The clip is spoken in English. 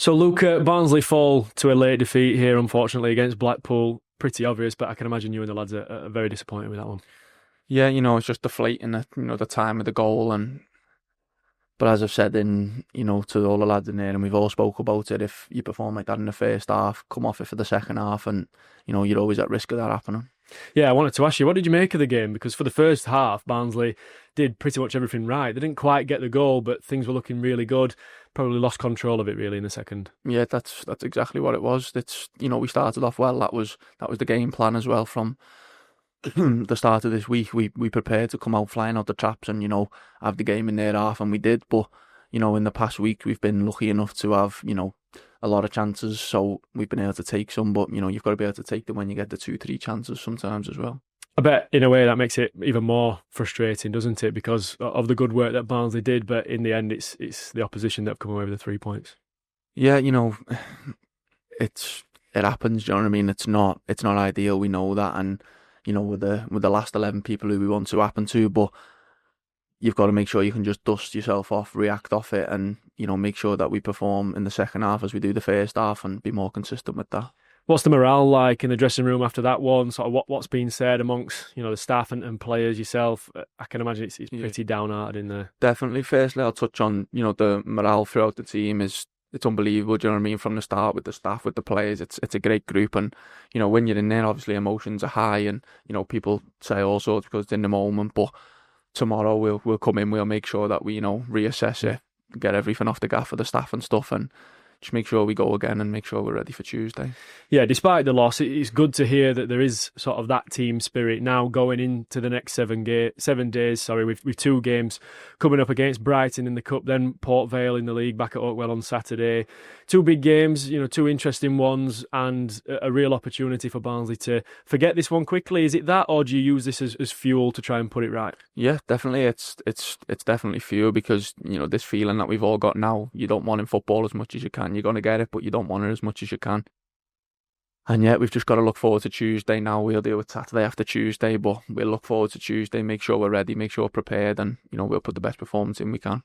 So Luca, Barnsley fall to a late defeat here, unfortunately, against Blackpool. Pretty obvious, but I can imagine you and the lads are very disappointed with that one. Yeah, it's just deflating the time of the goal. But as I've said to all the lads in there, and we've all spoke about it, if you perform like that in the first half, come off it for the second half, and you're always at risk of that happening. Yeah, I wanted to ask you, what did you make of the game? Because for the first half, Barnsley did pretty much everything right. They didn't quite get the goal, but things were looking really good. Probably lost control of it really in the second. Yeah, that's exactly what it was. We started off well. That was the game plan as well from the start of this week. We prepared to come out flying out the traps and have the game in their half, and we did. But in the past week we've been lucky enough to have a lot of chances, so we've been able to take some. But you've got to be able to take them when you get the 2-3 chances sometimes as well. I bet in a way that makes it even more frustrating, doesn't it? Because of the good work that Barnsley did, but in the end it's the opposition that have come away with the 3 points. Yeah, it happens. Do you know what I mean? It's not ideal. We know that, and with the last 11 people who we want to happen to, but you've got to make sure you can just dust yourself off, react off it, and make sure that we perform in the second half as we do the first half, and be more consistent with that. What's the morale like in the dressing room after that one? Sort of what's been said amongst the staff and players, yourself? I can imagine it's pretty downhearted in there. Definitely. Firstly, I'll touch on the morale throughout the team it's unbelievable. Do you know what I mean? From the start, with the staff, with the players, it's a great group. And when you're in there, obviously emotions are high, and people say all sorts because it's in the moment. But tomorrow we'll come in, we'll make sure that we reassess it, get everything off the gaff for the staff and stuff, and just make sure we go again and make sure we're ready for Tuesday. Yeah, despite the loss, it's good to hear that there is sort of that team spirit now going into the next 7 days. With 2 games coming up against Brighton in the Cup, then Port Vale in the league back at Oakwell on Saturday. 2 big games, 2 interesting ones, and a real opportunity for Barnsley to forget this one quickly. Is it that, or do you use this as fuel to try and put it right? Yeah, definitely. It's definitely fuel, because this feeling that we've all got now, you don't want in football as much as you can. You're going to get it, but you don't want it as much as you can. And yeah, we've just got to look forward to Tuesday now. We'll deal with Saturday after Tuesday, but we'll look forward to Tuesday, make sure we're ready, make sure we're prepared, and we'll put the best performance in we can.